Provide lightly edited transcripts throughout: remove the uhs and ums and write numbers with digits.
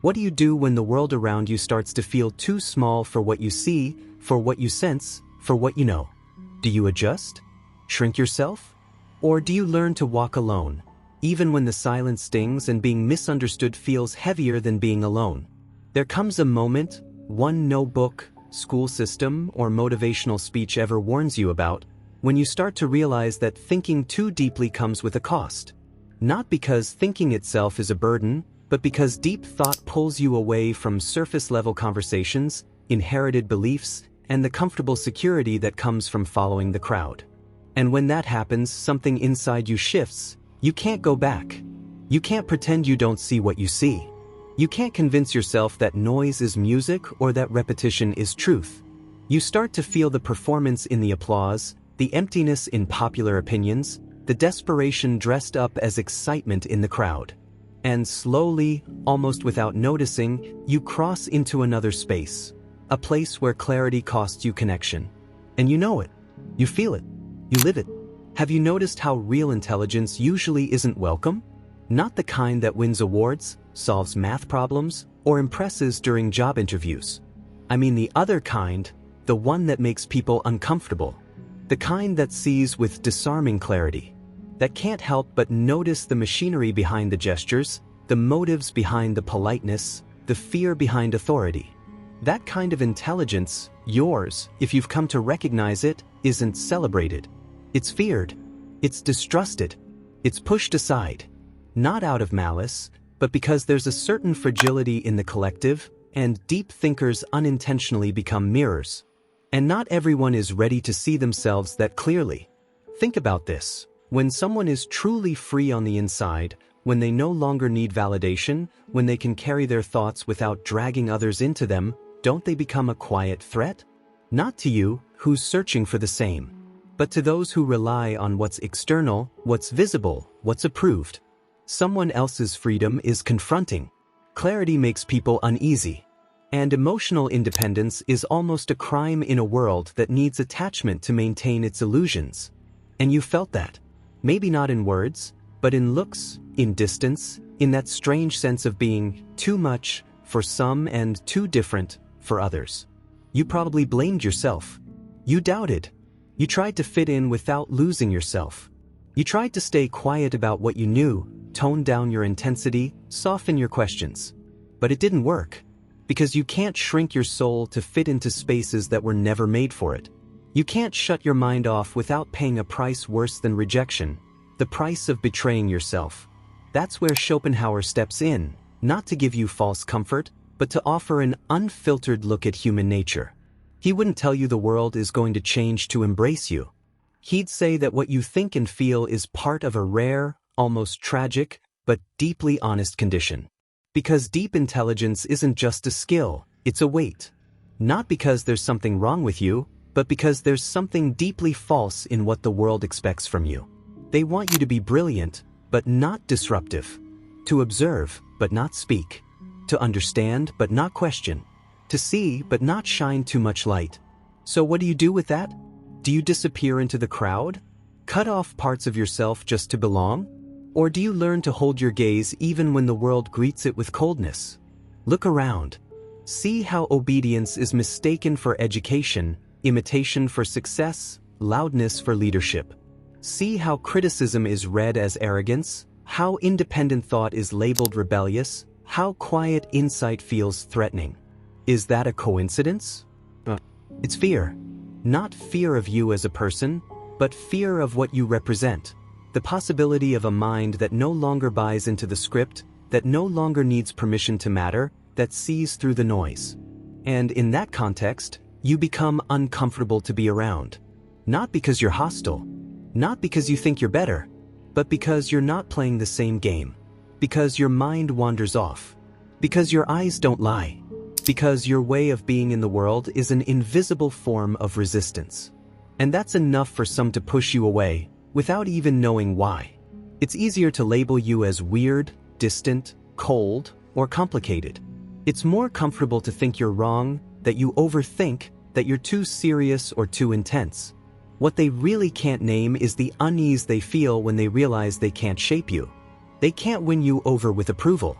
What do you do when the world around you starts to feel too small for what you see, for what you sense, for what you know? Do you adjust? Shrink yourself? Or do you learn to walk alone, even when the silence stings and being misunderstood feels heavier than being alone? There comes a moment, one no book, school system, or motivational speech ever warns you about, when you start to realize that thinking too deeply comes with a cost. Not because thinking itself is a burden, but because deep thought pulls you away from surface-level conversations, inherited beliefs, and the comfortable security that comes from following the crowd. And when that happens, something inside you shifts. You can't go back. You can't pretend you don't see what you see. You can't convince yourself that noise is music or that repetition is truth. You start to feel the performance in the applause, the emptiness in popular opinions, the desperation dressed up as excitement in the crowd. And slowly, almost without noticing, you cross into another space. A place where clarity costs you connection. And you know it. You feel it. You live it. Have you noticed how real intelligence usually isn't welcome? Not the kind that wins awards, solves math problems, or impresses during job interviews. I mean the other kind, the one that makes people uncomfortable. The kind that sees with disarming clarity. That can't help but notice the machinery behind the gestures, the motives behind the politeness, the fear behind authority. That kind of intelligence, yours, if you've come to recognize it, isn't celebrated. It's feared. It's distrusted. It's pushed aside. Not out of malice, but because there's a certain fragility in the collective, and deep thinkers unintentionally become mirrors. And not everyone is ready to see themselves that clearly. Think about this. When someone is truly free on the inside, when they no longer need validation, when they can carry their thoughts without dragging others into them, don't they become a quiet threat? Not to you, who's searching for the same, but to those who rely on what's external, what's visible, what's approved. Someone else's freedom is confronting. Clarity makes people uneasy. And emotional independence is almost a crime in a world that needs attachment to maintain its illusions. And you felt that. Maybe not in words, but in looks, in distance, in that strange sense of being too much for some and too different for others. You probably blamed yourself. You doubted. You tried to fit in without losing yourself. You tried to stay quiet about what you knew, tone down your intensity, soften your questions. But it didn't work. Because you can't shrink your soul to fit into spaces that were never made for it. You can't shut your mind off without paying a price worse than rejection, the price of betraying yourself. That's where Schopenhauer steps in, not to give you false comfort, but to offer an unfiltered look at human nature. He wouldn't tell you the world is going to change to embrace you. He'd say that what you think and feel is part of a rare, almost tragic, but deeply honest condition. Because deep intelligence isn't just a skill, it's a weight. Not because there's something wrong with you, but because there's something deeply false in what the world expects from you. They want you to be brilliant, but not disruptive. To observe, but not speak. To understand, but not question. To see, but not shine too much light. So what do you do with that? Do you disappear into the crowd? Cut off parts of yourself just to belong? Or do you learn to hold your gaze even when the world greets it with coldness? Look around. See how obedience is mistaken for education, imitation for success, loudness for leadership. See how criticism is read as arrogance, how independent thought is labeled rebellious, how quiet insight feels threatening. Is that a coincidence? It's fear. Not fear of you as a person, but fear of what you represent. The possibility of a mind that no longer buys into the script, that no longer needs permission to matter, that sees through the noise. And in that context, you become uncomfortable to be around. Not because you're hostile, not because you think you're better, but because you're not playing the same game. Because your mind wanders off. Because your eyes don't lie. Because your way of being in the world is an invisible form of resistance. And that's enough for some to push you away, without even knowing why. It's easier to label you as weird, distant, cold, or complicated. It's more comfortable to think you're wrong, that you overthink, that you're too serious or too intense. What they really can't name is the unease they feel when they realize they can't shape you. They can't win you over with approval.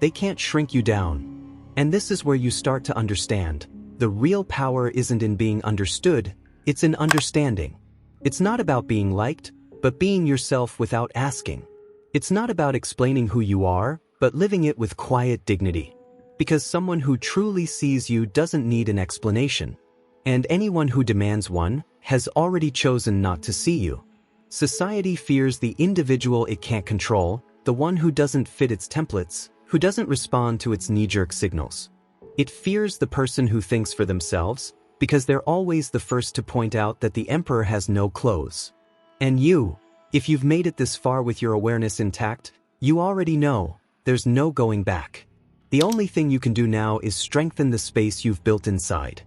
They can't shrink you down. And this is where you start to understand. The real power isn't in being understood, it's in understanding. It's not about being liked, but being yourself without asking. It's not about explaining who you are, but living it with quiet dignity. Because someone who truly sees you doesn't need an explanation. And anyone who demands one has already chosen not to see you. Society fears the individual it can't control, the one who doesn't fit its templates, who doesn't respond to its knee-jerk signals. It fears the person who thinks for themselves, because they're always the first to point out that the emperor has no clothes. And you, if you've made it this far with your awareness intact, you already know, there's no going back. The only thing you can do now is strengthen the space you've built inside.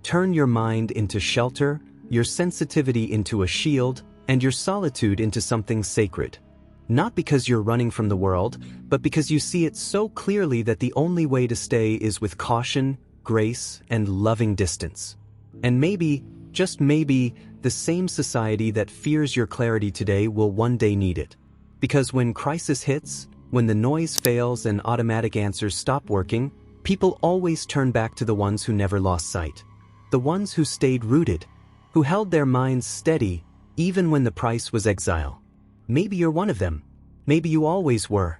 Turn your mind into shelter, your sensitivity into a shield, and your solitude into something sacred. Not because you're running from the world, but because you see it so clearly that the only way to stay is with caution, grace, and loving distance. And maybe, just maybe, the same society that fears your clarity today will one day need it. Because when crisis hits, when the noise fails and automatic answers stop working, people always turn back to the ones who never lost sight. The ones who stayed rooted, who held their minds steady, even when the price was exile. Maybe you're one of them. Maybe you always were.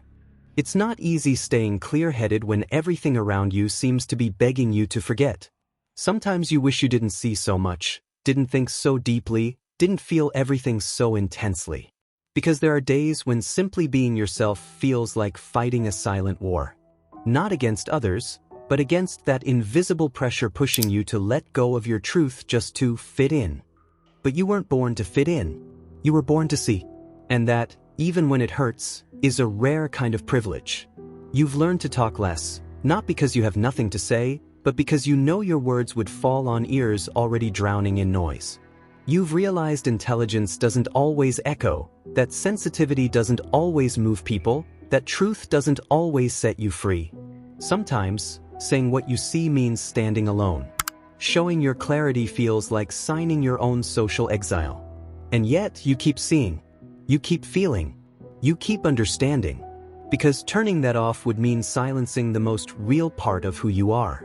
It's not easy staying clear-headed when everything around you seems to be begging you to forget. Sometimes you wish you didn't see so much, didn't think so deeply, didn't feel everything so intensely. Because there are days when simply being yourself feels like fighting a silent war. Not against others, but against that invisible pressure pushing you to let go of your truth just to fit in. But you weren't born to fit in. You were born to see. And that, even when it hurts, is a rare kind of privilege. You've learned to talk less, not because you have nothing to say, but because you know your words would fall on ears already drowning in noise. You've realized intelligence doesn't always echo, that sensitivity doesn't always move people, that truth doesn't always set you free. Sometimes, saying what you see means standing alone. Showing your clarity feels like signing your own social exile. And yet, you keep seeing. You keep feeling. You keep understanding. Because turning that off would mean silencing the most real part of who you are.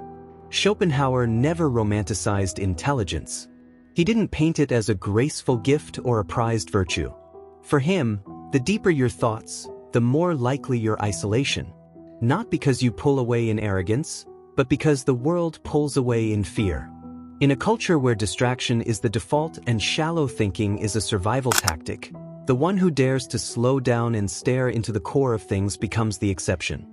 Schopenhauer never romanticized intelligence. He didn't paint it as a graceful gift or a prized virtue. For him, the deeper your thoughts, the more likely your isolation. Not because you pull away in arrogance, but because the world pulls away in fear. In a culture where distraction is the default and shallow thinking is a survival tactic, the one who dares to slow down and stare into the core of things becomes the exception.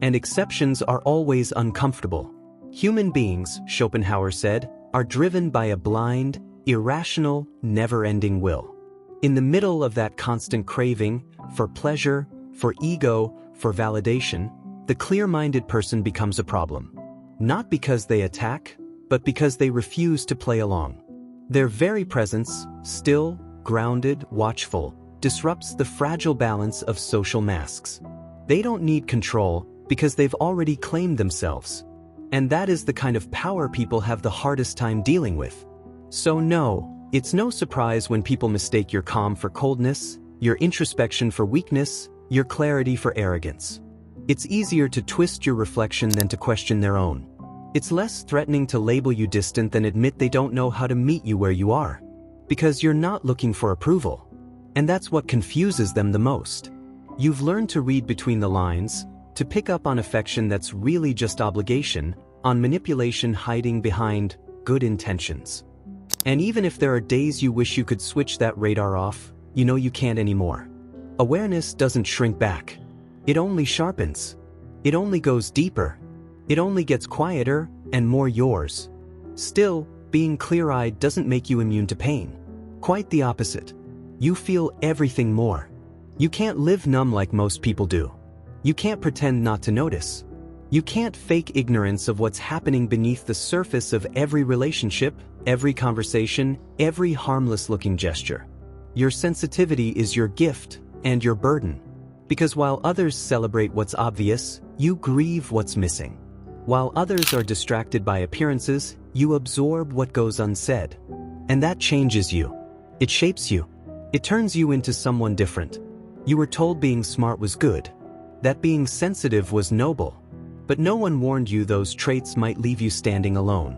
And exceptions are always uncomfortable. Human beings, Schopenhauer said, are driven by a blind, irrational, never-ending will. In the middle of that constant craving, for pleasure, for ego, for validation, the clear-minded person becomes a problem. Not because they attack, but because they refuse to play along. Their very presence, still, grounded, watchful, disrupts the fragile balance of social masks. They don't need control because they've already claimed themselves. And that is the kind of power people have the hardest time dealing with. So no, it's no surprise when people mistake your calm for coldness, your introspection for weakness, your clarity for arrogance. It's easier to twist your reflection than to question their own. It's less threatening to label you distant than admit they don't know how to meet you where you are. Because you're not looking for approval. And that's what confuses them the most. You've learned to read between the lines, to pick up on affection that's really just obligation, on manipulation hiding behind good intentions. And even if there are days you wish you could switch that radar off, you know you can't anymore. Awareness doesn't shrink back. It only sharpens. It only goes deeper. It only gets quieter and more yours. Still, being clear-eyed doesn't make you immune to pain. Quite the opposite. You feel everything more. You can't live numb like most people do. You can't pretend not to notice. You can't fake ignorance of what's happening beneath the surface of every relationship, every conversation, every harmless-looking gesture. Your sensitivity is your gift and your burden. Because while others celebrate what's obvious, you grieve what's missing. While others are distracted by appearances, you absorb what goes unsaid. And that changes you. It shapes you. It turns you into someone different. You were told being smart was good. That being sensitive was noble. But no one warned you those traits might leave you standing alone.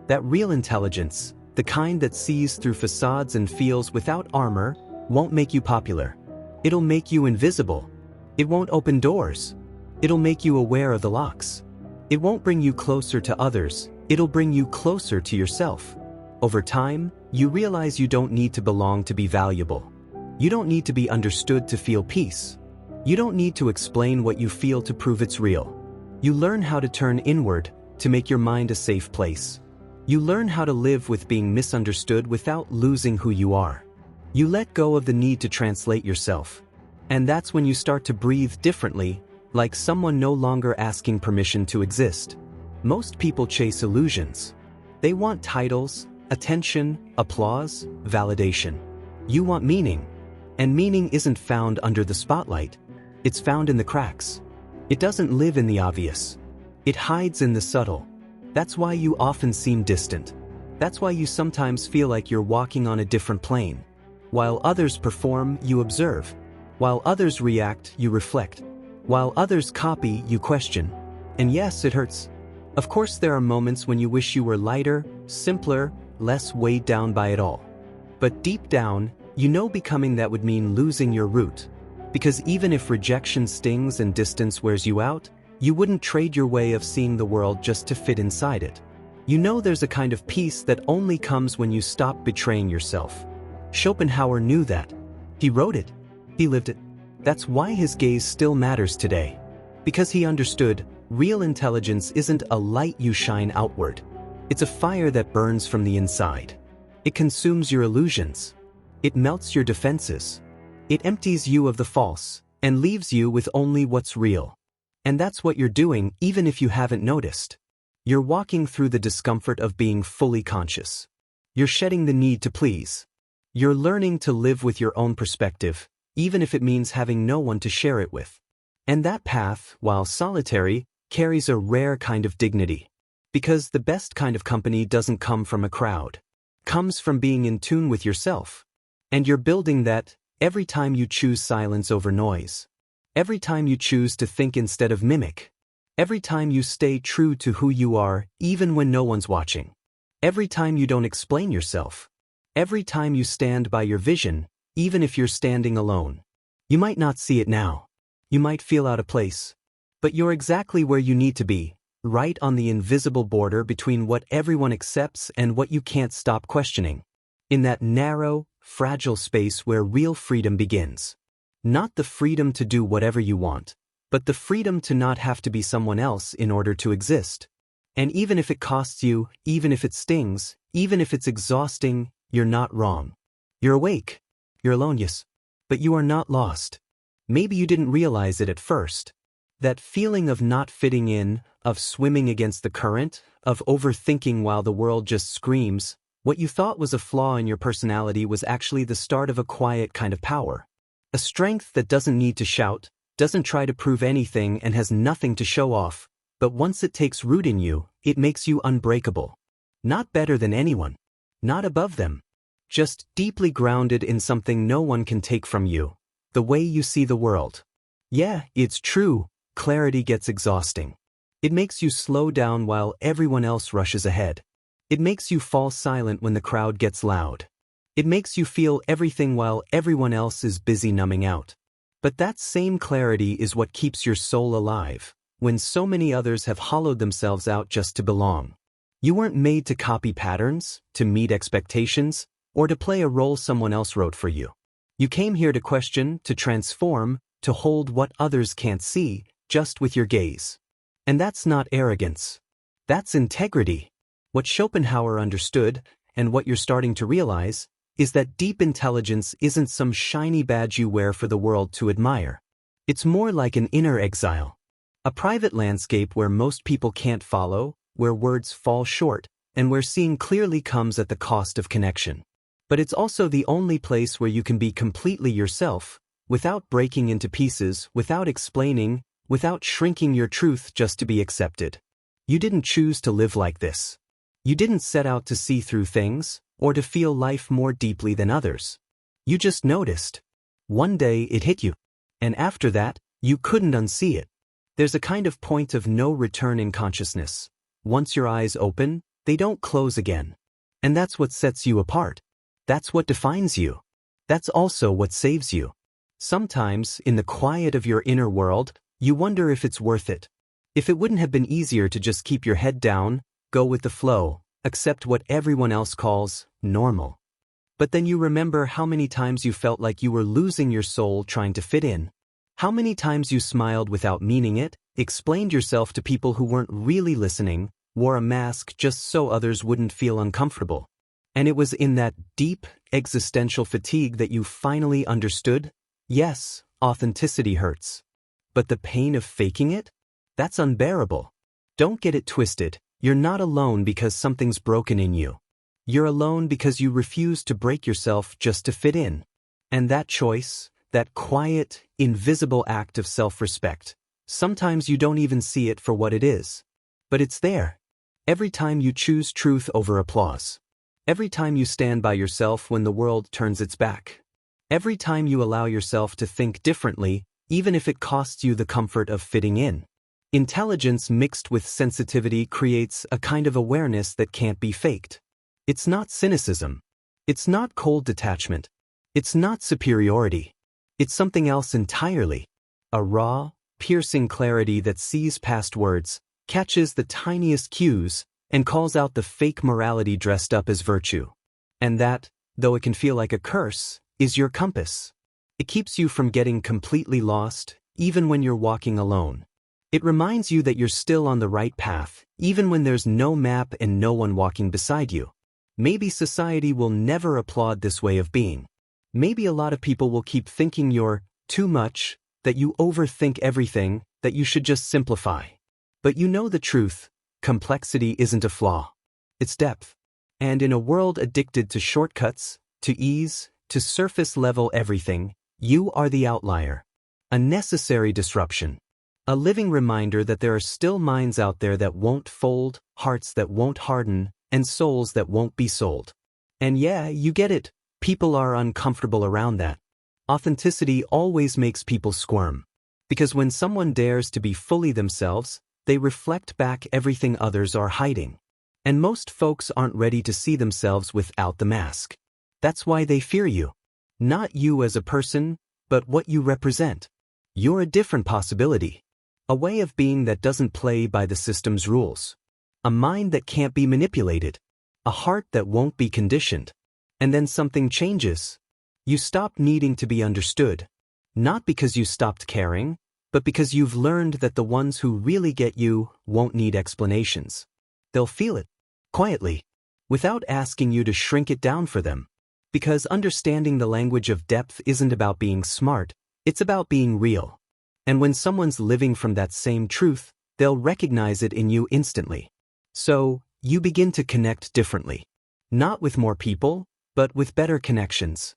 That real intelligence, the kind that sees through facades and feels without armor, won't make you popular. It'll make you invisible. It won't open doors. It'll make you aware of the locks. It won't bring you closer to others, it'll bring you closer to yourself. Over time, you realize you don't need to belong to be valuable. You don't need to be understood to feel peace. You don't need to explain what you feel to prove it's real. You learn how to turn inward, to make your mind a safe place. You learn how to live with being misunderstood without losing who you are. You let go of the need to translate yourself. And that's when you start to breathe differently, like someone no longer asking permission to exist. Most people chase illusions. They want titles, attention, applause, validation. You want meaning. And meaning isn't found under the spotlight. It's found in the cracks. It doesn't live in the obvious. It hides in the subtle. That's why you often seem distant. That's why you sometimes feel like you're walking on a different plane. While others perform, you observe. While others react, you reflect. While others copy, you question. And yes, it hurts. Of course, there are moments when you wish you were lighter, simpler, less weighed down by it all. But deep down, you know becoming that would mean losing your root. Because even if rejection stings and distance wears you out, you wouldn't trade your way of seeing the world just to fit inside it. You know there's a kind of peace that only comes when you stop betraying yourself. Schopenhauer knew that. He wrote it. He lived it. That's why his gaze still matters today. Because he understood, real intelligence isn't a light you shine outward. It's a fire that burns from the inside. It consumes your illusions. It melts your defenses. It empties you of the false, and leaves you with only what's real. And that's what you're doing even if you haven't noticed. You're walking through the discomfort of being fully conscious. You're shedding the need to please. You're learning to live with your own perspective, even if it means having no one to share it with. And that path, while solitary, carries a rare kind of dignity. Because the best kind of company doesn't come from a crowd. Comes from being in tune with yourself. And you're building that every time you choose silence over noise. Every time you choose to think instead of mimic. Every time you stay true to who you are, even when no one's watching. Every time you don't explain yourself. Every time you stand by your vision, even if you're standing alone. You might not see it now. You might feel out of place. But you're exactly where you need to be, right on the invisible border between what everyone accepts and what you can't stop questioning. In that narrow, fragile space where real freedom begins. Not the freedom to do whatever you want, but the freedom to not have to be someone else in order to exist. And even if it costs you, even if it stings, even if it's exhausting, you're not wrong. You're awake. You're alone, yes. But you are not lost. Maybe you didn't realize it at first. That feeling of not fitting in, of swimming against the current, of overthinking while the world just screams, what you thought was a flaw in your personality was actually the start of a quiet kind of power. A strength that doesn't need to shout, doesn't try to prove anything and has nothing to show off, but once it takes root in you, it makes you unbreakable. Not better than anyone. Not above them. Just deeply grounded in something no one can take from you. The way you see the world. Yeah, it's true, clarity gets exhausting. It makes you slow down while everyone else rushes ahead. It makes you fall silent when the crowd gets loud. It makes you feel everything while everyone else is busy numbing out. But that same clarity is what keeps your soul alive, when so many others have hollowed themselves out just to belong. You weren't made to copy patterns, to meet expectations, or to play a role someone else wrote for you. You came here to question, to transform, to hold what others can't see, just with your gaze. And that's not arrogance. That's integrity. What Schopenhauer understood, and what you're starting to realize, is that deep intelligence isn't some shiny badge you wear for the world to admire. It's more like an inner exile. A private landscape where most people can't follow, where words fall short, and where seeing clearly comes at the cost of connection. But it's also the only place where you can be completely yourself, without breaking into pieces, without explaining, without shrinking your truth just to be accepted. You didn't choose to live like this. You didn't set out to see through things, or to feel life more deeply than others. You just noticed. One day it hit you. And after that, you couldn't unsee it. There's a kind of point of no return in consciousness. Once your eyes open, they don't close again. And that's what sets you apart. That's what defines you. That's also what saves you. Sometimes, in the quiet of your inner world, you wonder if it's worth it. If it wouldn't have been easier to just keep your head down, go with the flow, accept what everyone else calls normal. But then you remember how many times you felt like you were losing your soul trying to fit in. How many times you smiled without meaning it, explained yourself to people who weren't really listening, wore a mask just so others wouldn't feel uncomfortable. And it was in that deep, existential fatigue that you finally understood, yes, authenticity hurts. But the pain of faking it? That's unbearable. Don't get it twisted. You're not alone because something's broken in you. You're alone because you refuse to break yourself just to fit in. And that choice, that quiet, invisible act of self-respect, sometimes you don't even see it for what it is. But it's there. Every time you choose truth over applause. Every time you stand by yourself when the world turns its back. Every time you allow yourself to think differently, even if it costs you the comfort of fitting in. Intelligence mixed with sensitivity creates a kind of awareness that can't be faked. It's not cynicism. It's not cold detachment. It's not superiority. It's something else entirely. A raw, piercing clarity that sees past words, catches the tiniest cues, and calls out the fake morality dressed up as virtue. And that, though it can feel like a curse, is your compass. It keeps you from getting completely lost, even when you're walking alone. It reminds you that you're still on the right path, even when there's no map and no one walking beside you. Maybe society will never applaud this way of being. Maybe a lot of people will keep thinking you're too much, that you overthink everything, that you should just simplify. But you know the truth, complexity isn't a flaw. It's depth. And in a world addicted to shortcuts, to ease, to surface-level everything, you are the outlier. A necessary disruption. A living reminder that there are still minds out there that won't fold, hearts that won't harden, and souls that won't be sold. And yeah, you get it. People are uncomfortable around that. Authenticity always makes people squirm. Because when someone dares to be fully themselves, they reflect back everything others are hiding. And most folks aren't ready to see themselves without the mask. That's why they fear you. Not you as a person, but what you represent. You're a different possibility. A way of being that doesn't play by the system's rules. A mind that can't be manipulated. A heart that won't be conditioned. And then something changes. You stop needing to be understood. Not because you stopped caring, but because you've learned that the ones who really get you won't need explanations. They'll feel it, quietly, without asking you to shrink it down for them. Because understanding the language of depth isn't about being smart, it's about being real. And when someone's living from that same truth, they'll recognize it in you instantly. So, you begin to connect differently. Not with more people, but with better connections.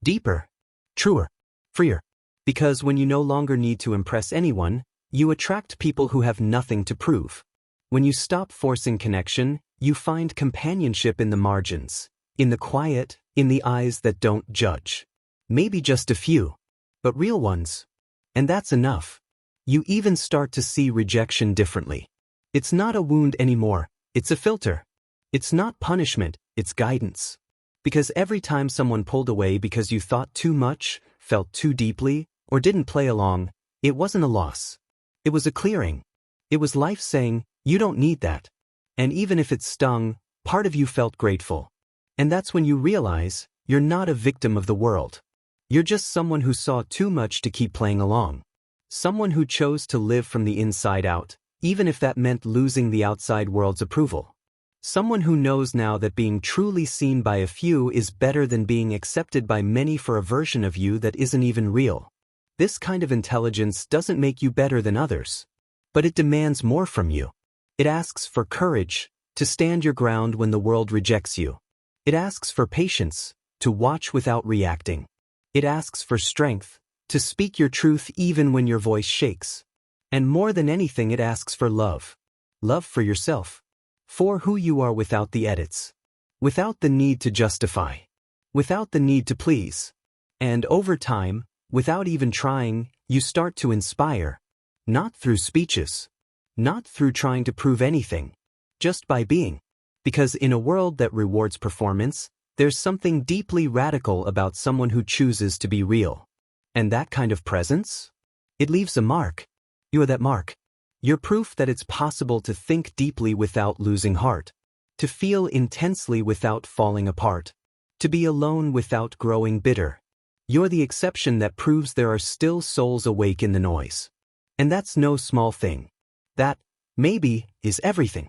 Deeper, truer, freer. Because when you no longer need to impress anyone, you attract people who have nothing to prove. When you stop forcing connection, you find companionship in the margins, in the quiet, in the eyes that don't judge. Maybe just a few, but real ones. And that's enough. You even start to see rejection differently. It's not a wound anymore, it's a filter. It's not punishment, it's guidance. Because every time someone pulled away because you thought too much, felt too deeply, or didn't play along, it wasn't a loss. It was a clearing. It was life saying, you don't need that. And even if it stung, part of you felt grateful. And that's when you realize, you're not a victim of the world. You're just someone who saw too much to keep playing along. Someone who chose to live from the inside out, even if that meant losing the outside world's approval. Someone who knows now that being truly seen by a few is better than being accepted by many for a version of you that isn't even real. This kind of intelligence doesn't make you better than others. But it demands more from you. It asks for courage, to stand your ground when the world rejects you. It asks for patience, to watch without reacting. It asks for strength, to speak your truth even when your voice shakes. And more than anything, it asks for love. Love for yourself. For who you are without the edits. Without the need to justify. Without the need to please. And over time, without even trying, you start to inspire. Not through speeches. Not through trying to prove anything. Just by being. Because in a world that rewards performance, there's something deeply radical about someone who chooses to be real. And that kind of presence? It leaves a mark. You are that mark. You're proof that it's possible to think deeply without losing heart. To feel intensely without falling apart. To be alone without growing bitter. You're the exception that proves there are still souls awake in the noise. And that's no small thing. That, maybe, is everything.